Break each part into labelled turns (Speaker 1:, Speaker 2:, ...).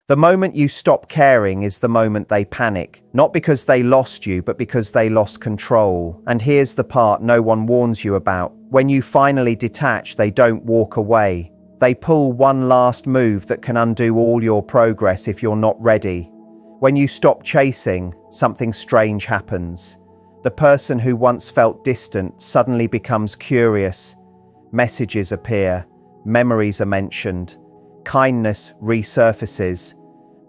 Speaker 1: The moment you stop caring is the moment they panic, not because they lost you, but because they lost control. And here's the part no one warns you about. When you finally detach, they don't walk away. They pull one last move that can undo all your progress if you're not ready. When you stop chasing, something strange happens. The person who once felt distant suddenly becomes curious. Messages appear, memories are mentioned, kindness resurfaces.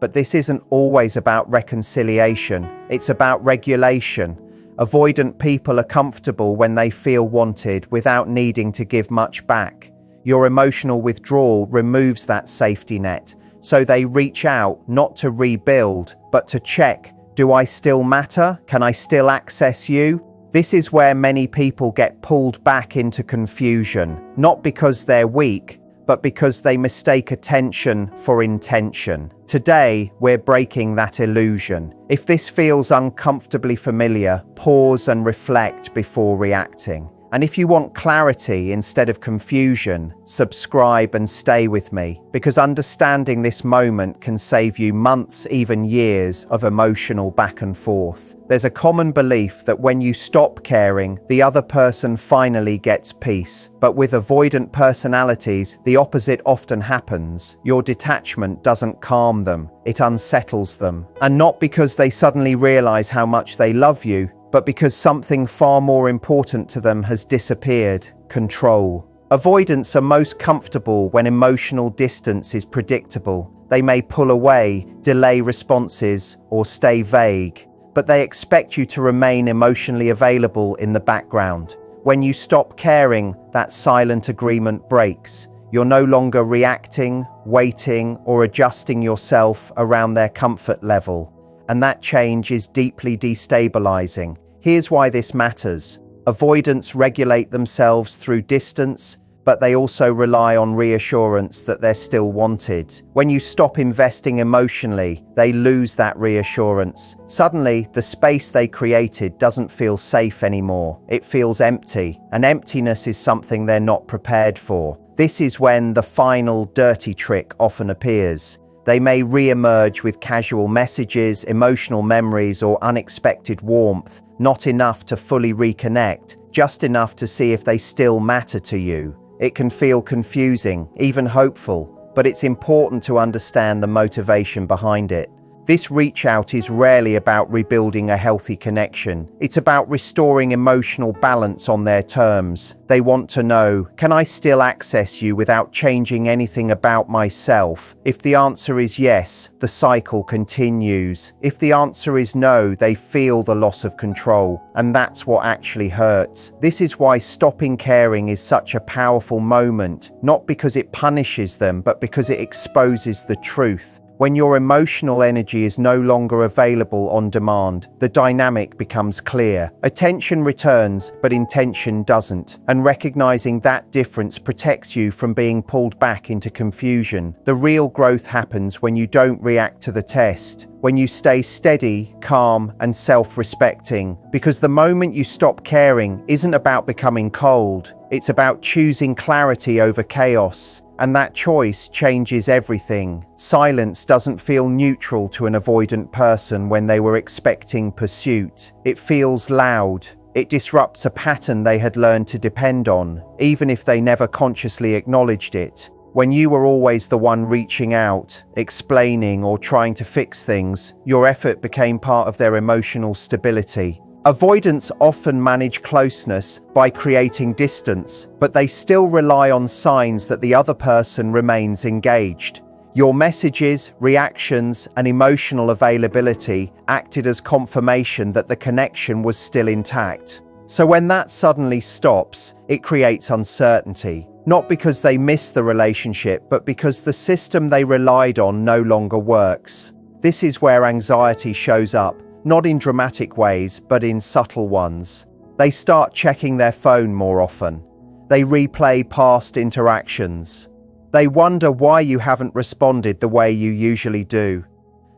Speaker 1: But this isn't always about reconciliation, it's about regulation. Avoidant people are comfortable when they feel wanted without needing to give much back. Your emotional withdrawal removes that safety net, so they reach out not to rebuild, but to check. Do I still matter? Can I still access you? This is where many people get pulled back into confusion, not because they're weak, but because they mistake attention for intention. Today, we're breaking that illusion. If this feels uncomfortably familiar, pause and reflect before reacting. And if you want clarity instead of confusion, subscribe and stay with me, because understanding this moment can save you months, even years of emotional back and forth. There's a common belief that when you stop caring, the other person finally gets peace. But with avoidant personalities, the opposite often happens. Your detachment doesn't calm them, it unsettles them. And not because they suddenly realize how much they love you, but because something far more important to them has disappeared: control. Avoidants are most comfortable when emotional distance is predictable. They may pull away, delay responses, or stay vague, but they expect you to remain emotionally available in the background. When you stop caring, that silent agreement breaks. You're no longer reacting, waiting, or adjusting yourself around their comfort level. And that change is deeply destabilizing. Here's why this matters. Avoidants regulate themselves through distance, but they also rely on reassurance that they're still wanted. When you stop investing emotionally, they lose that reassurance. Suddenly, the space they created doesn't feel safe anymore. It feels empty, and emptiness is something they're not prepared for. This is when the final dirty trick often appears. They may re-emerge with casual messages, emotional memories, or unexpected warmth, not enough to fully reconnect, just enough to see if they still matter to you. It can feel confusing, even hopeful, but it's important to understand the motivation behind it. This reach out is rarely about rebuilding a healthy connection. It's about restoring emotional balance on their terms. They want to know, can I still access you without changing anything about myself? If the answer is yes, the cycle continues. If the answer is no, they feel the loss of control, and that's what actually hurts. This is why stopping caring is such a powerful moment, not because it punishes them, but because it exposes the truth. When your emotional energy is no longer available on demand, the dynamic becomes clear. Attention returns, but intention doesn't. And recognizing that difference protects you from being pulled back into confusion. The real growth happens when you don't react to the test, when you stay steady, calm, and self-respecting. Because the moment you stop caring isn't about becoming cold, it's about choosing clarity over chaos. And that choice changes everything. Silence doesn't feel neutral to an avoidant person when they were expecting pursuit. It feels loud. It disrupts a pattern they had learned to depend on, even if they never consciously acknowledged it. When you were always the one reaching out, explaining, or trying to fix things, your effort became part of their emotional stability. Avoidants often manage closeness by creating distance, but they still rely on signs that the other person remains engaged. Your messages, reactions, and emotional availability acted as confirmation that the connection was still intact. So when that suddenly stops, it creates uncertainty. Not because they miss the relationship, but because the system they relied on no longer works. This is where anxiety shows up. Not in dramatic ways, but in subtle ones. They start checking their phone more often. They replay past interactions. They wonder why you haven't responded the way you usually do.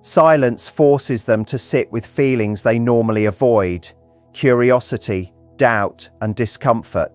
Speaker 1: Silence forces them to sit with feelings they normally avoid: curiosity, doubt, and discomfort.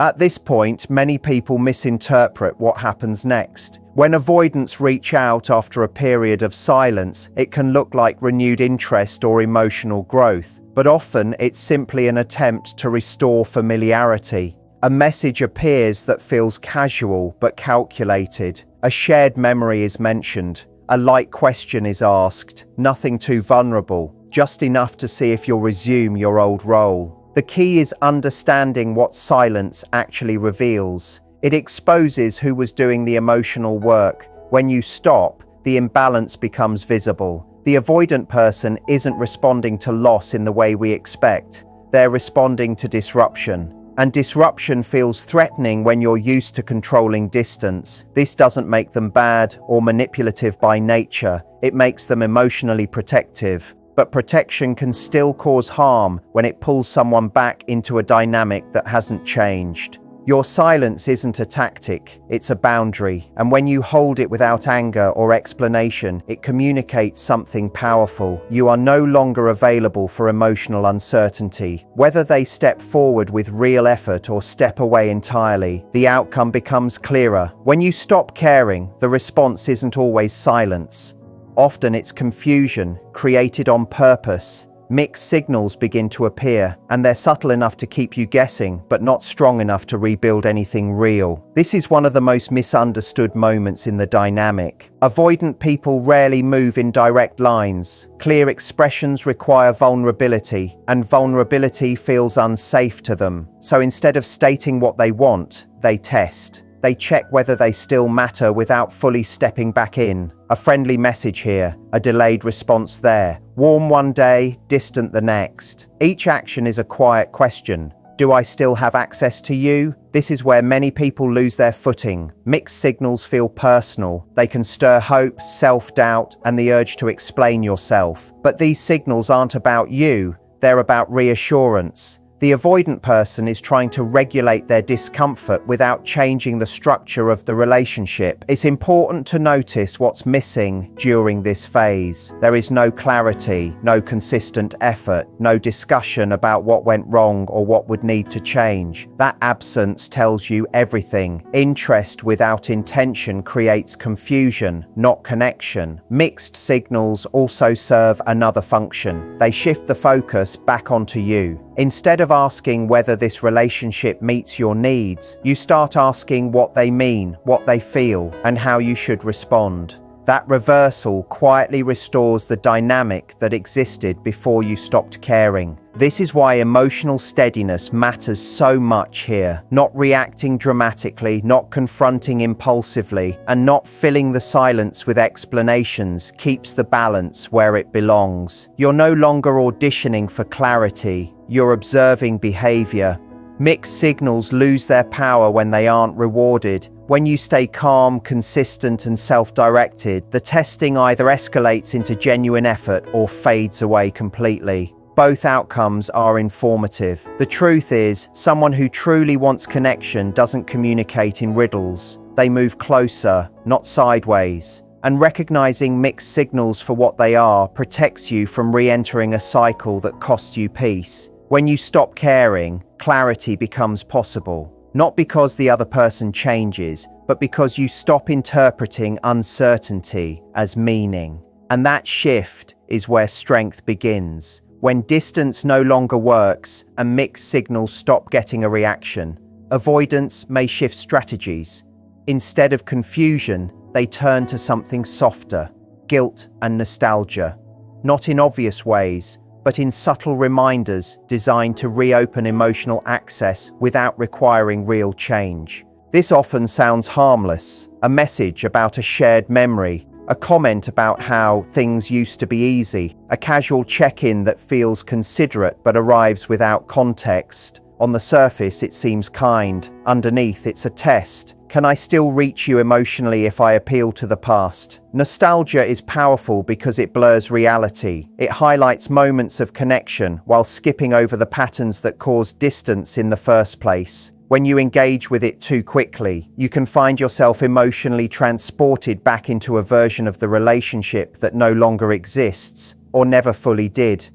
Speaker 1: At this point, many people misinterpret what happens next. When avoidants reach out after a period of silence, it can look like renewed interest or emotional growth, but often it's simply an attempt to restore familiarity. A message appears that feels casual but calculated. A shared memory is mentioned. A light question is asked. Nothing too vulnerable, just enough to see if you'll resume your old role. The key is understanding what silence actually reveals. It exposes who was doing the emotional work. When you stop, the imbalance becomes visible. The avoidant person isn't responding to loss in the way we expect. They're responding to disruption. And disruption feels threatening when you're used to controlling distance. This doesn't make them bad or manipulative by nature. It makes them emotionally protective. But protection can still cause harm when it pulls someone back into a dynamic that hasn't changed. Your silence isn't a tactic, it's a boundary, and when you hold it without anger or explanation, it communicates something powerful. You are no longer available for emotional uncertainty. Whether they step forward with real effort or step away entirely, the outcome becomes clearer. When you stop caring, the response isn't always silence. Often it's confusion, created on purpose. Mixed signals begin to appear, and they're subtle enough to keep you guessing, but not strong enough to rebuild anything real. This is one of the most misunderstood moments in the dynamic. Avoidant people rarely move in direct lines. Clear expressions require vulnerability, and vulnerability feels unsafe to them. So instead of stating what they want, they test. They check whether they still matter without fully stepping back in. A friendly message here, a delayed response there. Warm one day, distant the next. Each action is a quiet question. Do I still have access to you? This is where many people lose their footing. Mixed signals feel personal. They can stir hope, self-doubt, and the urge to explain yourself. But these signals aren't about you. They're about reassurance. The avoidant person is trying to regulate their discomfort without changing the structure of the relationship. It's important to notice what's missing during this phase. There is no clarity, no consistent effort, no discussion about what went wrong or what would need to change. That absence tells you everything. Interest without intention creates confusion, not connection. Mixed signals also serve another function. They shift the focus back onto you. Instead of asking whether this relationship meets your needs, you start asking what they mean, what they feel, and how you should respond. That reversal quietly restores the dynamic that existed before you stopped caring. This is why emotional steadiness matters so much here. Not reacting dramatically, not confronting impulsively, and not filling the silence with explanations keeps the balance where it belongs. You're no longer auditioning for clarity. You're observing behavior. Mixed signals lose their power when they aren't rewarded. When you stay calm, consistent, and self-directed, the testing either escalates into genuine effort or fades away completely. Both outcomes are informative. The truth is, someone who truly wants connection doesn't communicate in riddles. They move closer, not sideways. And recognizing mixed signals for what they are protects you from re-entering a cycle that costs you peace. When you stop caring, clarity becomes possible. Not because the other person changes, but because you stop interpreting uncertainty as meaning. And that shift is where strength begins. When distance no longer works and mixed signals stop getting a reaction, avoidants may shift strategies. Instead of confusion, they turn to something softer, guilt and nostalgia. Not in obvious ways, but in subtle reminders designed to reopen emotional access without requiring real change. This often sounds harmless, a message about a shared memory, a comment about how things used to be easy, a casual check-in that feels considerate but arrives without context. On the surface, it seems kind. Underneath, it's a test. Can I still reach you emotionally if I appeal to the past? Nostalgia is powerful because it blurs reality. It highlights moments of connection while skipping over the patterns that caused distance in the first place. When you engage with it too quickly, you can find yourself emotionally transported back into a version of the relationship that no longer exists or never fully did.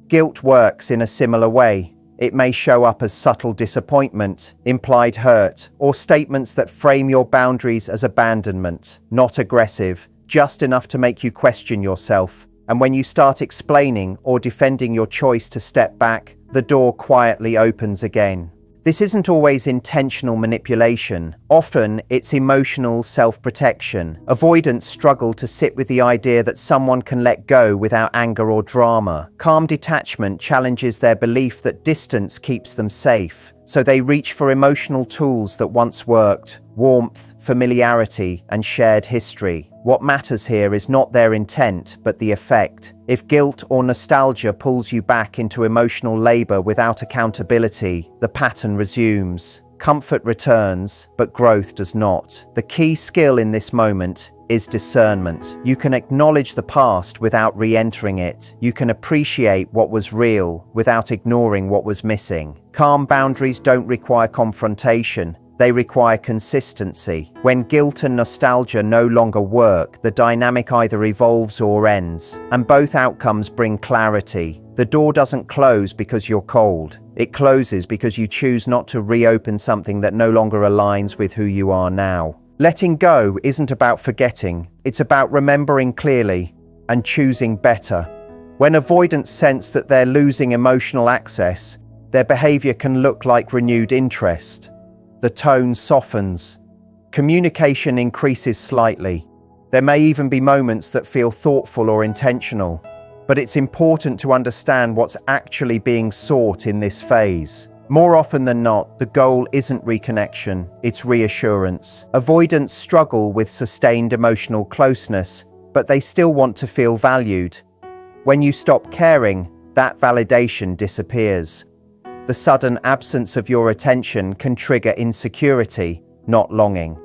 Speaker 1: Guilt works in a similar way. It may show up as subtle disappointment, implied hurt, or statements that frame your boundaries as abandonment, not aggressive, just enough to make you question yourself. And when you start explaining or defending your choice to step back, the door quietly opens again. This isn't always intentional manipulation. Often, it's emotional self-protection. Avoidants struggle to sit with the idea that someone can let go without anger or drama. Calm detachment challenges their belief that distance keeps them safe, so they reach for emotional tools that once worked: warmth, familiarity, and shared history. What matters here is not their intent, but the effect. If guilt or nostalgia pulls you back into emotional labor without accountability, the pattern resumes. Comfort returns, but growth does not. The key skill in this moment is discernment. You can acknowledge the past without re-entering it. You can appreciate what was real without ignoring what was missing. Calm boundaries don't require confrontation. They require consistency. When guilt and nostalgia no longer work, the dynamic either evolves or ends, and both outcomes bring clarity. The door doesn't close because you're cold. It closes because you choose not to reopen something that no longer aligns with who you are now. Letting go isn't about forgetting. It's about remembering clearly and choosing better. When avoidants sense that they're losing emotional access, their behavior can look like renewed interest. The tone softens. Communication increases slightly. There may even be moments that feel thoughtful or intentional, but it's important to understand what's actually being sought in this phase. More often than not, the goal isn't reconnection, it's reassurance. Avoidants struggle with sustained emotional closeness, but they still want to feel valued. When you stop caring, that validation disappears. The sudden absence of your attention can trigger insecurity, not longing.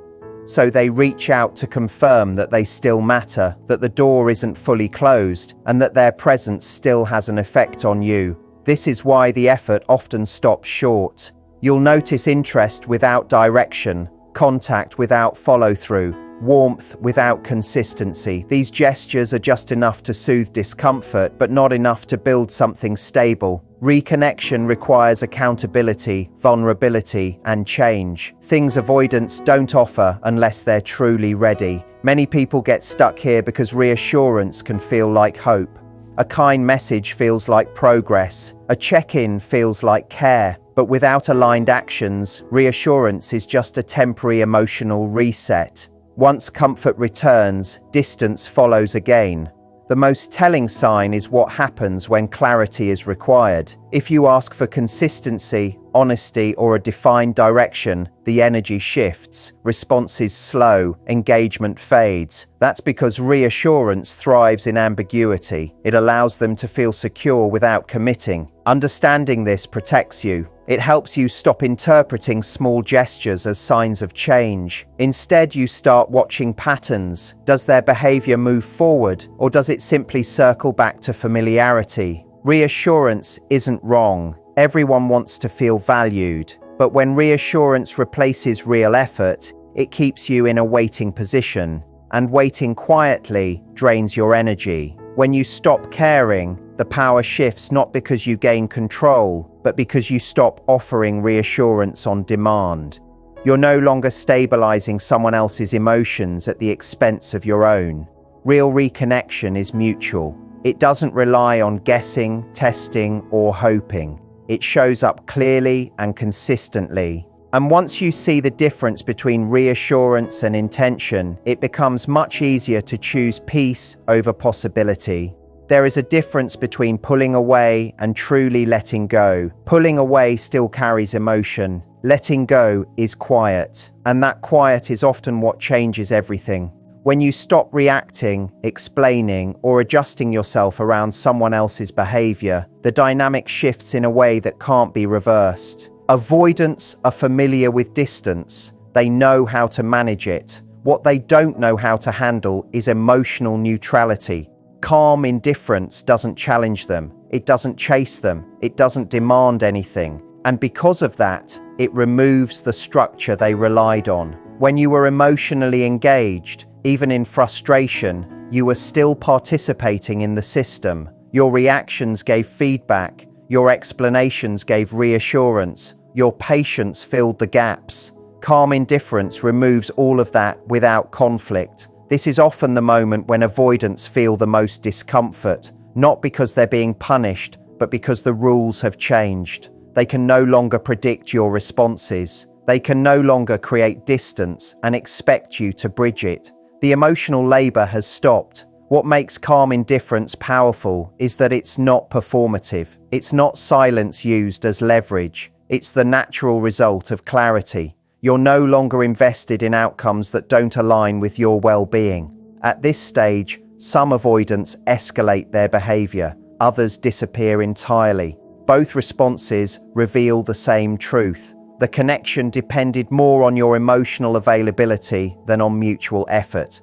Speaker 1: So they reach out to confirm that they still matter, that the door isn't fully closed, and that their presence still has an effect on you. This is why the effort often stops short. You'll notice interest without direction, contact without follow-through, warmth without consistency. These gestures are just enough to soothe discomfort, but not enough to build something stable. Reconnection requires accountability, vulnerability, and change. Things avoidants don't offer unless they're truly ready. Many people get stuck here because reassurance can feel like hope. A kind message feels like progress. A check-in feels like care. But without aligned actions, reassurance is just a temporary emotional reset. Once comfort returns, distance follows again. The most telling sign is what happens when clarity is required. If you ask for consistency, honesty, or a defined direction, the energy shifts, responses slow, engagement fades. That's because reassurance thrives in ambiguity. It allows them to feel secure without committing. Understanding this protects you. It helps you stop interpreting small gestures as signs of change. Instead, you start watching patterns. Does their behavior move forward, or does it simply circle back to familiarity? Reassurance isn't wrong. Everyone wants to feel valued. But when reassurance replaces real effort, it keeps you in a waiting position. And waiting quietly drains your energy. When you stop caring, the power shifts not because you gain control, but because you stop offering reassurance on demand. You're no longer stabilizing someone else's emotions at the expense of your own. Real reconnection is mutual. It doesn't rely on guessing, testing, or hoping. It shows up clearly and consistently. And once you see the difference between reassurance and intention, it becomes much easier to choose peace over possibility. There is a difference between pulling away and truly letting go. Pulling away still carries emotion. Letting go is quiet, and that quiet is often what changes everything. When you stop reacting, explaining, or adjusting yourself around someone else's behavior, the dynamic shifts in a way that can't be reversed. Avoidants are familiar with distance. They know how to manage it. What they don't know how to handle is emotional neutrality. Calm indifference doesn't challenge them. It doesn't chase them. It doesn't demand anything. And because of that, it removes the structure they relied on. When you were emotionally engaged, even in frustration, you were still participating in the system. Your reactions gave feedback. Your explanations gave reassurance. Your patience filled the gaps. Calm indifference removes all of that without conflict. This is often the moment when avoidants feel the most discomfort, not because they're being punished, but because the rules have changed. They can no longer predict your responses. They can no longer create distance and expect you to bridge it. The emotional labor has stopped. What makes calm indifference powerful is that it's not performative. It's not silence used as leverage. It's the natural result of clarity. You're no longer invested in outcomes that don't align with your well-being. At this stage, some avoidants escalate their behavior. Others disappear entirely. Both responses reveal the same truth. The connection depended more on your emotional availability than on mutual effort.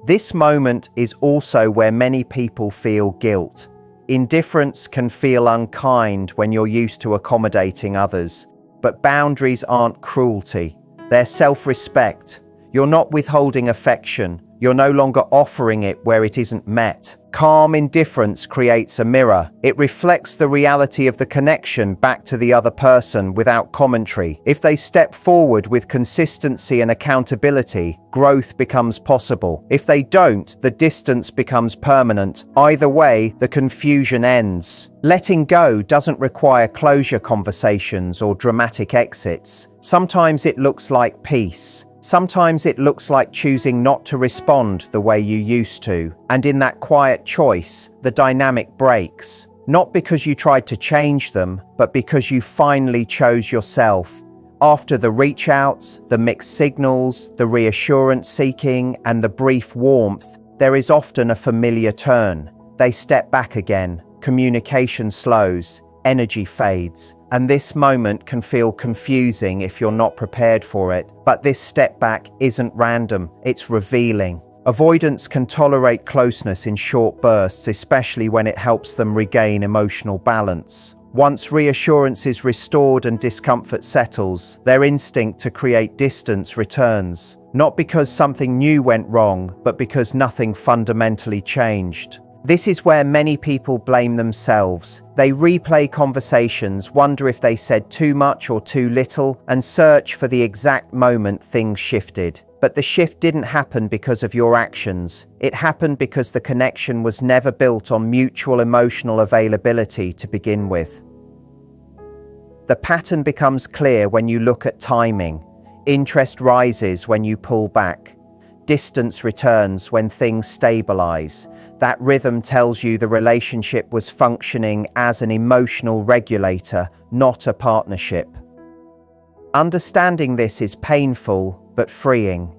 Speaker 1: This moment is also where many people feel guilt. Indifference can feel unkind when you're used to accommodating others, but boundaries aren't cruelty. They're self-respect. You're not withholding affection. You're no longer offering it where it isn't met. Calm indifference creates a mirror. It reflects the reality of the connection back to the other person without commentary. If they step forward with consistency and accountability, growth becomes possible. If they don't, the distance becomes permanent. Either way, the confusion ends. Letting go doesn't require closure conversations or dramatic exits. Sometimes it looks like peace. Sometimes it looks like choosing not to respond the way you used to. And in that quiet choice, the dynamic breaks. Not because you tried to change them, but because you finally chose yourself. After the reach outs, the mixed signals, the reassurance seeking, and the brief warmth, there is often a familiar turn. They step back again. Communication slows. Energy fades. And this moment can feel confusing if you're not prepared for it. But this step back isn't random, it's revealing. Avoidants can tolerate closeness in short bursts, especially when it helps them regain emotional balance. Once reassurance is restored and discomfort settles, their instinct to create distance returns. Not because something new went wrong, but because nothing fundamentally changed. This is where many people blame themselves. They replay conversations, wonder if they said too much or too little, and search for the exact moment things shifted. But the shift didn't happen because of your actions. It happened because the connection was never built on mutual emotional availability to begin with. The pattern becomes clear when you look at timing. Interest rises when you pull back. Distance returns when things stabilize. That rhythm tells you the relationship was functioning as an emotional regulator, not a partnership. Understanding this is painful, but freeing.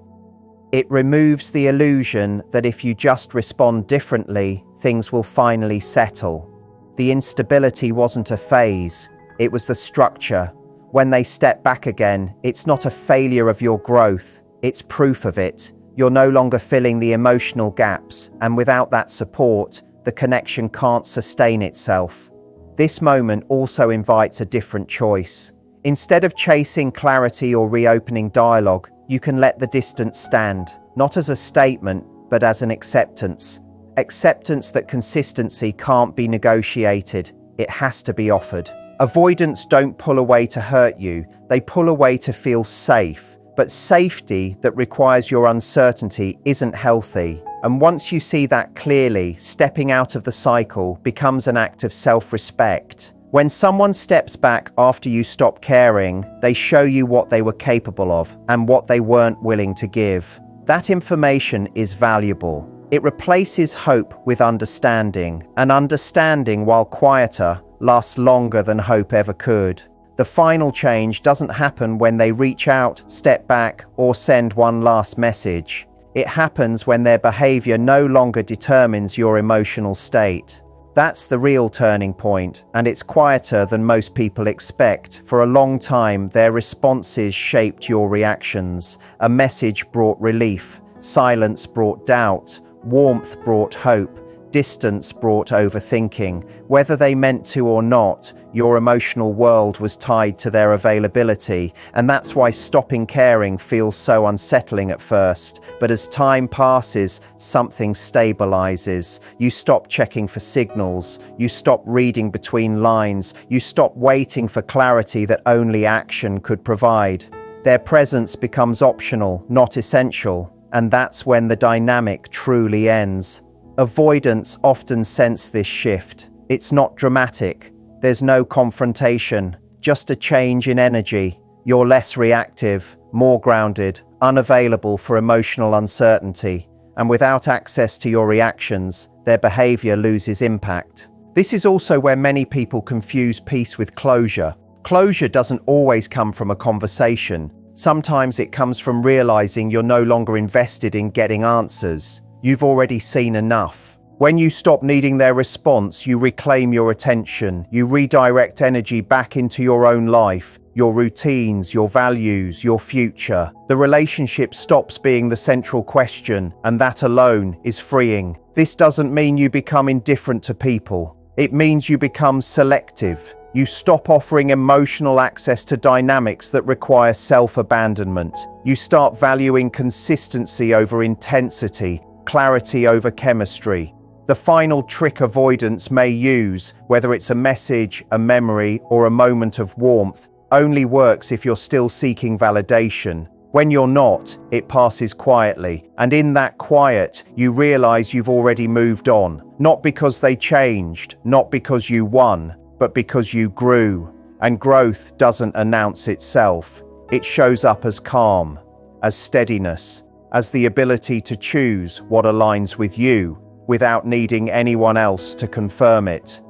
Speaker 1: It removes the illusion that if you just respond differently, things will finally settle. The instability wasn't a phase, it was the structure. When they step back again, it's not a failure of your growth, it's proof of it. You're no longer filling the emotional gaps, and without that support, the connection can't sustain itself. This moment also invites a different choice. Instead of chasing clarity or reopening dialogue, you can let the distance stand, not as a statement, but as an acceptance. Acceptance that consistency can't be negotiated, it has to be offered. Avoidants don't pull away to hurt you, they pull away to feel safe. But safety that requires your uncertainty isn't healthy. And once you see that clearly, stepping out of the cycle becomes an act of self-respect. When someone steps back after you stop caring, they show you what they were capable of and what they weren't willing to give. That information is valuable. It replaces hope with understanding, and understanding, while quieter, lasts longer than hope ever could. The final change doesn't happen when they reach out, step back, or send one last message. It happens when their behavior no longer determines your emotional state. That's the real turning point, and it's quieter than most people expect. For a long time, their responses shaped your reactions. A message brought relief, silence brought doubt, warmth brought hope. Distance brought overthinking. Whether they meant to or not, your emotional world was tied to their availability, and that's why stopping caring feels so unsettling at first. But as time passes, something stabilizes. You stop checking for signals, you stop reading between lines, you stop waiting for clarity that only action could provide. Their presence becomes optional, not essential, and that's when the dynamic truly ends. Avoidants often sense this shift. It's not dramatic. There's no confrontation, just a change in energy. You're less reactive, more grounded, unavailable for emotional uncertainty. And without access to your reactions, their behavior loses impact. This is also where many people confuse peace with closure. Closure doesn't always come from a conversation. Sometimes it comes from realizing you're no longer invested in getting answers. You've already seen enough. When you stop needing their response, you reclaim your attention. You redirect energy back into your own life, your routines, your values, your future. The relationship stops being the central question, and that alone is freeing. This doesn't mean you become indifferent to people. It means you become selective. You stop offering emotional access to dynamics that require self-abandonment. You start valuing consistency over intensity, clarity over chemistry. The final trick avoidance may use, whether it's a message, a memory, or a moment of warmth, only works if you're still seeking validation. When you're not, it passes quietly, and in that quiet, you realize you've already moved on. Not because they changed, not because you won, but because you grew. And growth doesn't announce itself. It shows up as calm, as steadiness, as the ability to choose what aligns with you without needing anyone else to confirm it.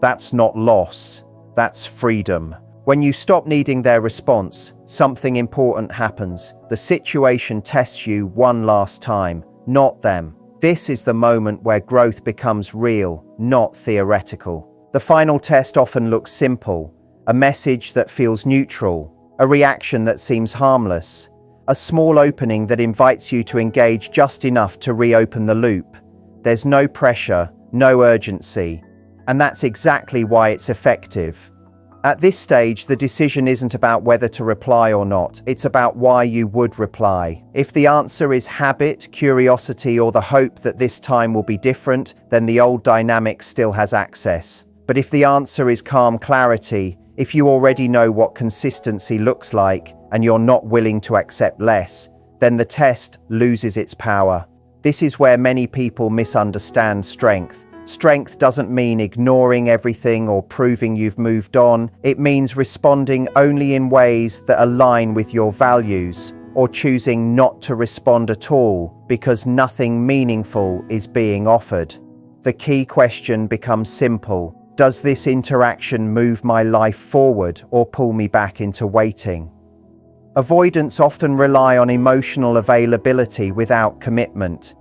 Speaker 1: That's not loss, that's freedom. When you stop needing their response, something important happens. The situation tests you one last time, not them. This is the moment where growth becomes real, not theoretical. The final test often looks simple: a message that feels neutral, a reaction that seems harmless, a small opening that invites you to engage just enough to reopen the loop. There's no pressure, no urgency, and that's exactly why it's effective. At this stage, the decision isn't about whether to reply or not, it's about why you would reply. If the answer is habit, curiosity, or the hope that this time will be different, then the old dynamic still has access. But if the answer is calm clarity, if you already know what consistency looks like, and you're not willing to accept less, then the test loses its power. This is where many people misunderstand strength. Strength doesn't mean ignoring everything or proving you've moved on. It means responding only in ways that align with your values, or choosing not to respond at all because nothing meaningful is being offered. The key question becomes simple: does this interaction move my life forward or pull me back into waiting? Avoidants often rely on emotional availability without commitment.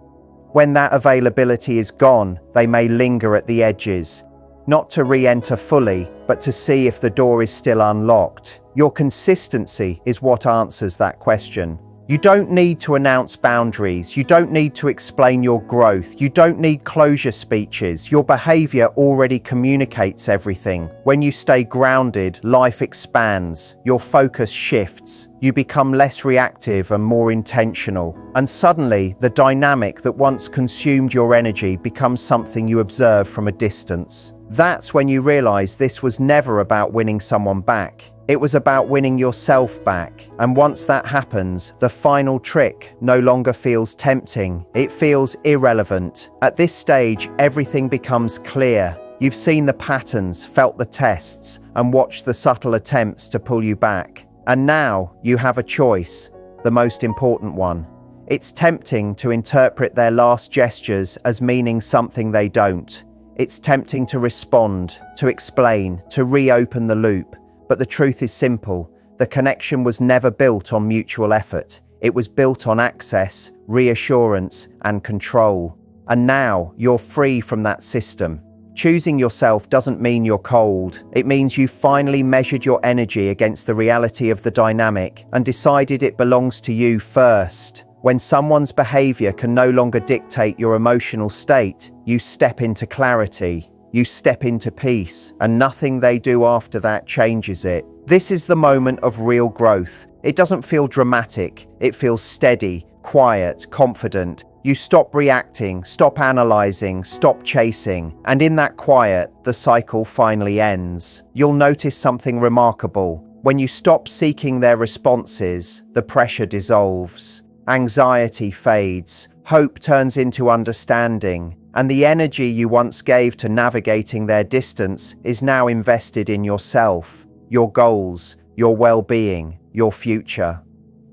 Speaker 1: When that availability is gone, they may linger at the edges, not to re-enter fully, but to see if the door is still unlocked. Your consistency is what answers that question. You don't need to announce boundaries. You don't need to explain your growth. You don't need closure speeches. Your behavior already communicates everything. When you stay grounded, life expands. Your focus shifts. You become less reactive and more intentional. And suddenly, the dynamic that once consumed your energy becomes something you observe from a distance. That's when you realize this was never about winning someone back. It was about winning yourself back. And once that happens, the final trick no longer feels tempting. It feels irrelevant. At this stage, everything becomes clear. You've seen the patterns, felt the tests, and watched the subtle attempts to pull you back. And now you have a choice, the most important one. It's tempting to interpret their last gestures as meaning something they don't. It's tempting to respond, to explain, to reopen the loop. But the truth is simple. The connection was never built on mutual effort. It was built on access, reassurance, and control. And now you're free from that system. Choosing yourself doesn't mean you're cold. It means you've finally measured your energy against the reality of the dynamic and decided it belongs to you first. When someone's behavior can no longer dictate your emotional state, you step into clarity, you step into peace, and nothing they do after that changes it. This is the moment of real growth. It doesn't feel dramatic, it feels steady, quiet, confident. You stop reacting, stop analyzing, stop chasing, and in that quiet, the cycle finally ends. You'll notice something remarkable. When you stop seeking their responses, the pressure dissolves. Anxiety fades, hope turns into understanding, and the energy you once gave to navigating their distance is now invested in yourself, your goals, your well-being, your future.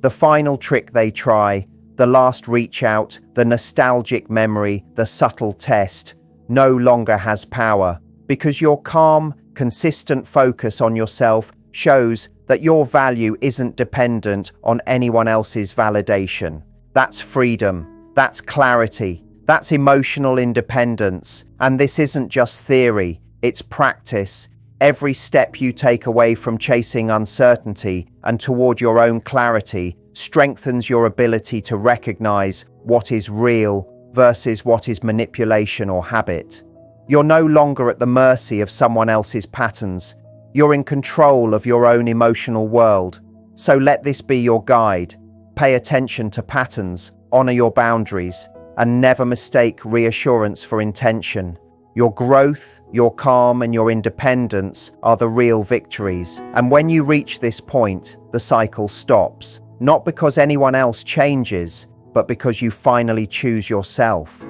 Speaker 1: The final trick they try, the last reach out, the nostalgic memory, the subtle test, no longer has power, because your calm, consistent focus on yourself shows that your value isn't dependent on anyone else's validation. That's freedom, that's clarity, that's emotional independence. And this isn't just theory, it's practice. Every step you take away from chasing uncertainty and toward your own clarity strengthens your ability to recognize what is real versus what is manipulation or habit. You're no longer at the mercy of someone else's patterns. You're in control of your own emotional world. So let this be your guide. Pay attention to patterns, honor your boundaries, and never mistake reassurance for intention. Your growth, your calm, and your independence are the real victories. And when you reach this point, the cycle stops. Not because anyone else changes, but because you finally choose yourself.